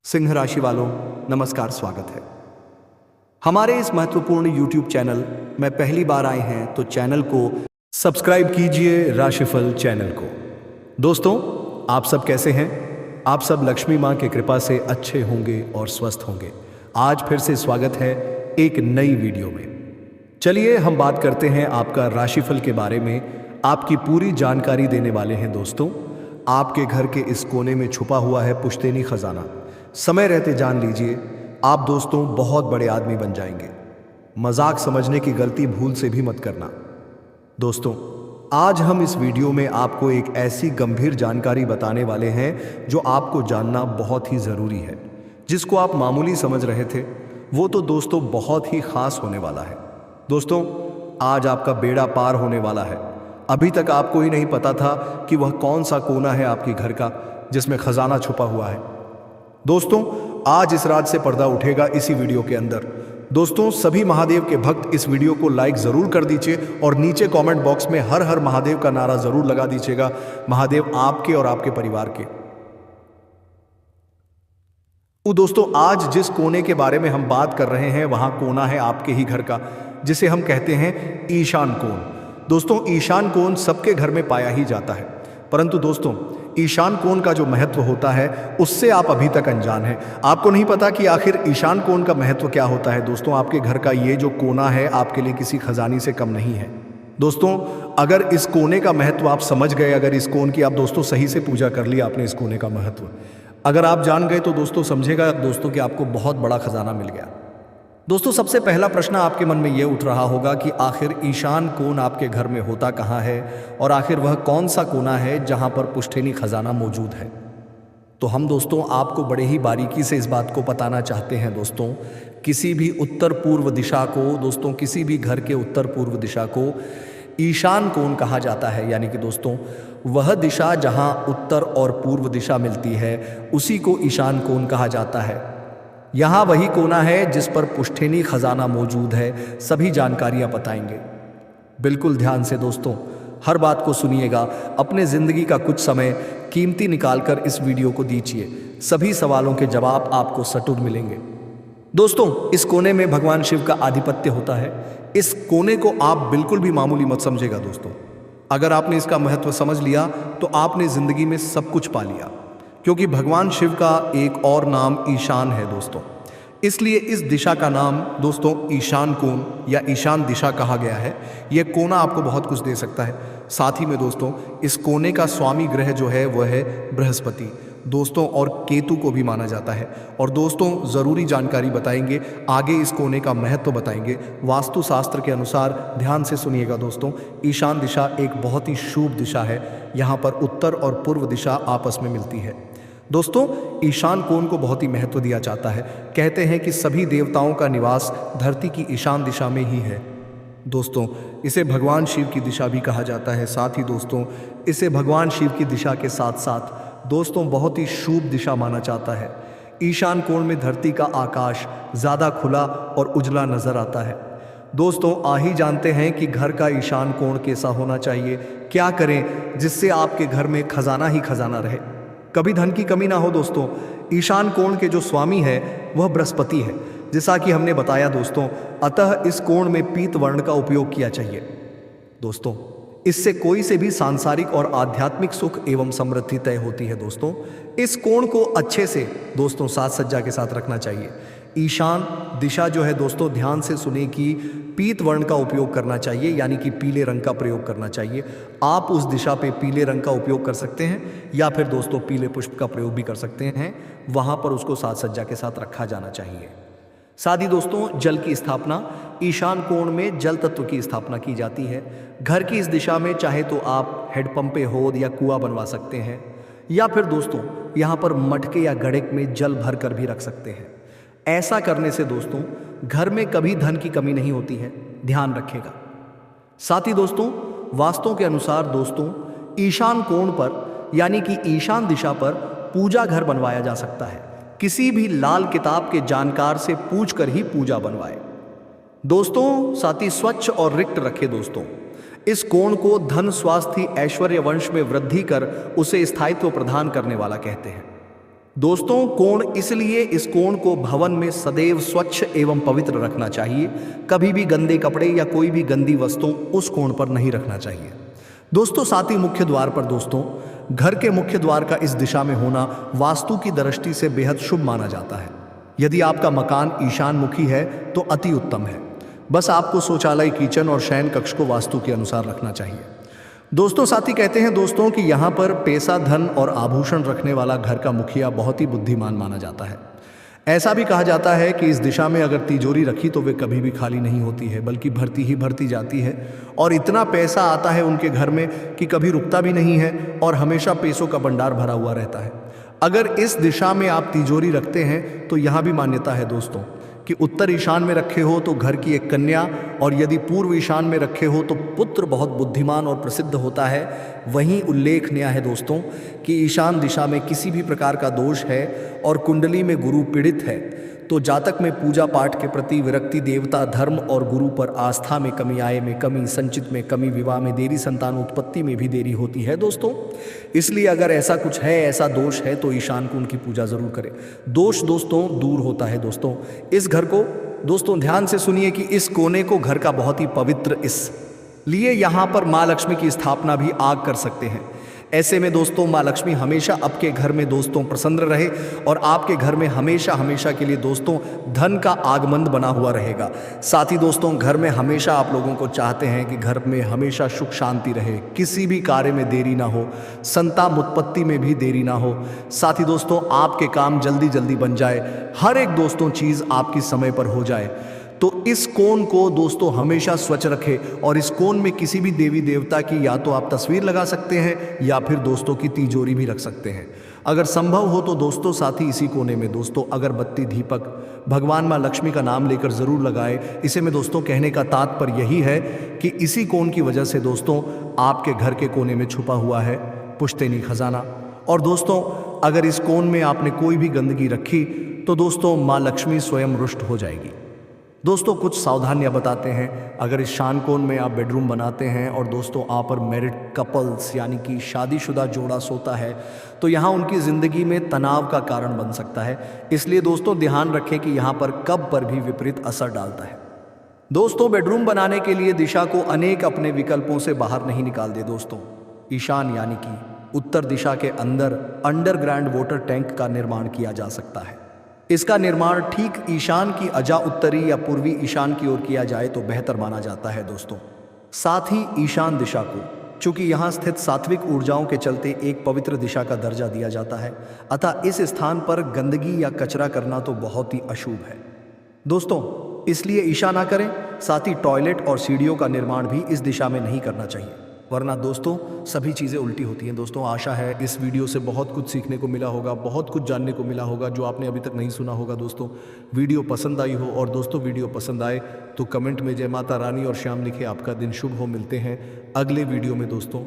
सिंह राशि वालों, नमस्कार, स्वागत है हमारे इस महत्वपूर्ण YouTube चैनल में। पहली बार आए हैं तो चैनल को सब्सक्राइब कीजिए, राशिफल चैनल को। दोस्तों, आप सब कैसे हैं? आप सब लक्ष्मी मां की कृपा से अच्छे होंगे और स्वस्थ होंगे। आज फिर से स्वागत है एक नई वीडियो में। चलिए हम बात करते हैं आपका राशिफल के बारे में। आपकी पूरी जानकारी देने वाले हैं दोस्तों। आपके घर के इस कोने में छुपा हुआ है पुश्तैनी खजाना। समय रहते जान लीजिए, आप दोस्तों बहुत बड़े आदमी बन जाएंगे। मजाक समझने की गलती भूल से भी मत करना। दोस्तों, आज हम इस वीडियो में आपको एक ऐसी गंभीर जानकारी बताने वाले हैं जो आपको जानना बहुत ही जरूरी है। जिसको आप मामूली समझ रहे थे, वो तो दोस्तों बहुत ही खास होने वाला है। दोस्तों, आज आपका बेड़ा पार होने वाला है। अभी तक आपको ही नहीं पता था कि वह कौन सा कोना है आपके घर का जिसमें खजाना छुपा हुआ है। दोस्तों, आज इस राज से पर्दा उठेगा इसी वीडियो के अंदर। दोस्तों, सभी महादेव के भक्त इस वीडियो को लाइक जरूर कर दीजिए और नीचे कमेंट बॉक्स में हर हर महादेव का नारा जरूर लगा दीजिएगा। महादेव आपके और आपके परिवार के। तो दोस्तों, आज जिस कोने के बारे में हम बात कर रहे हैं, वहां कोना है आपके ही घर का, जिसे हम कहते हैं ईशान कोण। दोस्तों, ईशान कोण सबके घर में पाया ही जाता है, परंतु दोस्तों ईशान कोण का जो महत्व होता है उससे आप अभी तक अनजान हैं। आपको नहीं पता कि आखिर ईशान कोण का महत्व क्या होता है। दोस्तों, आपके घर का ये जो कोना है आपके लिए किसी खजाने से कम नहीं है। दोस्तों, अगर इस कोने का महत्व आप समझ गए, अगर इस कोण की आप दोस्तों सही से पूजा कर लिया आपने, इस कोने का महत्व अगर आप जान गए, तो दोस्तों समझेगा दोस्तों कि आपको बहुत बड़ा खजाना मिल गया। दोस्तों, सबसे पहला प्रश्न आपके मन में यह उठ रहा होगा कि आखिर ईशान कोण आपके घर में होता कहाँ है और आखिर वह कौन सा कोना है जहां पर पुश्तैनी खजाना मौजूद है। तो हम दोस्तों आपको बड़े ही बारीकी से इस बात को बताना चाहते हैं। दोस्तों, किसी भी उत्तर पूर्व दिशा को, दोस्तों किसी भी घर के उत्तर पूर्व दिशा को ईशान कोण कहा जाता है। यानी कि दोस्तों वह दिशा जहां उत्तर और पूर्व दिशा मिलती है उसी को ईशान कोण कहा जाता है। यहाँ वही कोना है जिस पर पुश्तैनी खजाना मौजूद है। सभी जानकारियाँ बताएंगे। बिल्कुल ध्यान से दोस्तों हर बात को सुनिएगा। अपने ज़िंदगी का कुछ समय कीमती निकालकर इस वीडियो को दीजिए। सभी सवालों के जवाब आपको सटुर मिलेंगे। दोस्तों, इस कोने में भगवान शिव का आधिपत्य होता है। इस कोने को आप बिल्कुल भी मामूली मत समझेगा। दोस्तों, अगर आपने इसका महत्व समझ लिया तो आपने ज़िंदगी में सब कुछ पा लिया, क्योंकि भगवान शिव का एक और नाम ईशान है दोस्तों। इसलिए इस दिशा का नाम दोस्तों ईशान कोण या ईशान दिशा कहा गया है। यह कोना आपको बहुत कुछ दे सकता है। साथ ही में दोस्तों इस कोने का स्वामी ग्रह जो है वह है बृहस्पति दोस्तों, और केतु को भी माना जाता है। और दोस्तों ज़रूरी जानकारी बताएंगे, आगे इस कोने का महत्व बताएंगे। वास्तुशास्त्र के अनुसार ध्यान से सुनिएगा दोस्तों, ईशान दिशा एक बहुत ही शुभ दिशा है। यहाँ पर उत्तर और पूर्व दिशा आपस में मिलती है। दोस्तों, ईशान कोण को बहुत ही महत्व दिया जाता है। कहते हैं कि सभी देवताओं का निवास धरती की ईशान दिशा में ही है। दोस्तों, इसे भगवान शिव की दिशा भी कहा जाता है। साथ ही दोस्तों इसे भगवान शिव की दिशा के साथ साथ दोस्तों बहुत ही शुभ दिशा माना जाता है। ईशान कोण में धरती का आकाश ज़्यादा खुला और उजला नजर आता है। दोस्तों, आ ही जानते हैं कि घर का ईशान कोण कैसा होना चाहिए, क्या करें जिससे आपके घर में खजाना ही खजाना रहे, कभी धन की कमी ना हो। दोस्तों, ईशान कोण के जो स्वामी है वह बृहस्पति है, जैसा कि हमने बताया दोस्तों। अतः इस कोण में पीत वर्ण का उपयोग किया चाहिए। दोस्तों, इससे कोई से भी सांसारिक और आध्यात्मिक सुख एवं समृद्धि तय होती है। दोस्तों, इस कोण को अच्छे से दोस्तों साज सज्जा के साथ रखना चाहिए। ईशान दिशा जो है दोस्तों, ध्यान से सुने कि पीत वर्ण का उपयोग करना चाहिए, यानी कि पीले रंग का प्रयोग करना चाहिए। आप उस दिशा पे पीले रंग का उपयोग कर सकते हैं या फिर दोस्तों पीले पुष्प का प्रयोग भी कर सकते हैं। वहां पर उसको साज सज्जा के साथ रखा जाना चाहिए। साथ ही दोस्तों जल की स्थापना, ईशान कोण में जल तत्व की स्थापना की जाती है। घर की इस दिशा में चाहे तो आप हैंडपंप पे होद या कुआं बनवा सकते हैं, या फिर दोस्तों यहाँ पर मटके या गड़ेक में जल भर कर भी रख सकते हैं। ऐसा करने से दोस्तों घर में कभी धन की कमी नहीं होती है, ध्यान रखिएगा। साथ ही दोस्तों वास्तु के अनुसार दोस्तों ईशान कोण पर यानी कि ईशान दिशा पर पूजा घर बनवाया जा सकता है। किसी भी लाल किताब के जानकार से पूछकर ही पूजा बनवाए दोस्तों। साथ ही स्वच्छ और रिक्त रखे दोस्तों। इस कोण को धन, स्वास्थ्य, ऐश्वर्य, वंश में वृद्धि कर उसे स्थायित्व प्रदान करने वाला कहते हैं। दोस्तों कोण इसलिए इस कोण को भवन में सदैव स्वच्छ एवं पवित्र रखना चाहिए। कभी भी गंदे कपड़े या कोई भी गंदी वस्तु उस कोण पर नहीं रखना चाहिए। दोस्तों साथ ही मुख्य द्वार पर दोस्तों घर के मुख्य द्वार का इस दिशा में होना वास्तु की दृष्टि से बेहद शुभ माना जाता है। यदि आपका मकान ईशान मुखी है तो अति उत्तम है। बस आपको शौचालय, किचन और शयन कक्ष को वास्तु के अनुसार रखना चाहिए। दोस्तों साथ ही कहते हैं दोस्तों कि यहाँ पर पैसा, धन और आभूषण रखने वाला घर का मुखिया बहुत ही बुद्धिमान माना जाता है। ऐसा भी कहा जाता है कि इस दिशा में अगर तिजोरी रखी तो वे कभी भी खाली नहीं होती है, बल्कि भरती ही भरती जाती है और इतना पैसा आता है उनके घर में कि कभी रुकता भी नहीं है और हमेशा पैसों का भंडार भरा हुआ रहता है। अगर इस दिशा में आप तिजोरी रखते हैं तो यहाँ भी मान्यता है दोस्तों कि उत्तर ईशान में रखे हो तो घर की एक कन्या, और यदि पूर्व ईशान में रखे हो तो पुत्र बहुत बुद्धिमान और प्रसिद्ध होता है। वहीं उल्लेखनीय है दोस्तों कि ईशान दिशा में किसी भी प्रकार का दोष है और कुंडली में गुरु पीड़ित है तो जातक में पूजा पाठ के प्रति विरक्ति, देवता, धर्म और गुरु पर आस्था में कमी, आय में कमी, संचित में कमी, विवाह में देरी, संतान उत्पत्ति में भी देरी होती है दोस्तों। इसलिए अगर ऐसा कुछ है, ऐसा दोष है तो ईशान को उनकी पूजा जरूर करें। दोष दोस्तों दूर होता है दोस्तों। इस घर को दोस्तों ध्यान से सुनिए कि इस कोने को घर का बहुत ही पवित्र इसलिए यहाँ पर माँ लक्ष्मी की स्थापना भी आग कर सकते हैं। ऐसे में दोस्तों माँ लक्ष्मी हमेशा आपके घर में दोस्तों प्रसन्न रहे और आपके घर में हमेशा हमेशा के लिए दोस्तों धन का आगमन बना हुआ रहेगा। साथ ही दोस्तों घर में हमेशा आप लोगों को चाहते हैं कि घर में हमेशा सुख शांति रहे, किसी भी कार्य में देरी ना हो, संतान उत्पत्ति में भी देरी ना हो। साथ ही दोस्तों आपके काम जल्दी जल्दी बन जाए, हर एक दोस्तों चीज़ आपकी समय पर हो जाए। तो इस कोण को दोस्तों हमेशा स्वच्छ रखें और इस कोण में किसी भी देवी देवता की या तो आप तस्वीर लगा सकते हैं या फिर दोस्तों की तिजोरी भी रख सकते हैं। अगर संभव हो तो दोस्तों साथ ही इसी कोने में दोस्तों अगरबत्ती, दीपक भगवान माँ लक्ष्मी का नाम लेकर ज़रूर लगाए। इसे में दोस्तों कहने का तात्पर्य यही है कि इसी कोण की वजह से दोस्तों आपके घर के कोने में छुपा हुआ है पुश्तैनी खजाना। और दोस्तों अगर इस कोण में आपने कोई भी गंदगी रखी तो दोस्तों माँ लक्ष्मी स्वयं रुष्ट हो जाएगी। दोस्तों कुछ सावधानियां बताते हैं। अगर इस शान कोण में आप बेडरूम बनाते हैं और दोस्तों आप पर मैरिड कपल्स यानी कि शादीशुदा जोड़ा सोता है तो यहाँ उनकी ज़िंदगी में तनाव का कारण बन सकता है। इसलिए दोस्तों ध्यान रखें कि यहाँ पर कब पर भी विपरीत असर डालता है। दोस्तों बेडरूम बनाने के लिए दिशा को अनेक अपने विकल्पों से बाहर नहीं निकाल दे दोस्तों। ईशान यानी कि उत्तर दिशा के अंदर अंडरग्राउंड वाटर टैंक का निर्माण किया जा सकता है। इसका निर्माण ठीक ईशान की अजा उत्तरी या पूर्वी ईशान की ओर किया जाए तो बेहतर माना जाता है दोस्तों। साथ ही ईशान दिशा को चूंकि यहाँ स्थित सात्विक ऊर्जाओं के चलते एक पवित्र दिशा का दर्जा दिया जाता है, अतः इस स्थान पर गंदगी या कचरा करना तो बहुत ही अशुभ है दोस्तों, इसलिए ईशा ना करें। साथ ही टॉयलेट और सीढ़ियों का निर्माण भी इस दिशा में नहीं करना चाहिए, वरना दोस्तों सभी चीज़ें उल्टी होती हैं। दोस्तों आशा है इस वीडियो से बहुत कुछ सीखने को मिला होगा, बहुत कुछ जानने को मिला होगा जो आपने अभी तक नहीं सुना होगा। दोस्तों वीडियो पसंद आई हो और दोस्तों वीडियो पसंद आए तो कमेंट में जय माता रानी और श्याम लिखे। आपका दिन शुभ हो। मिलते हैं अगले वीडियो में दोस्तों।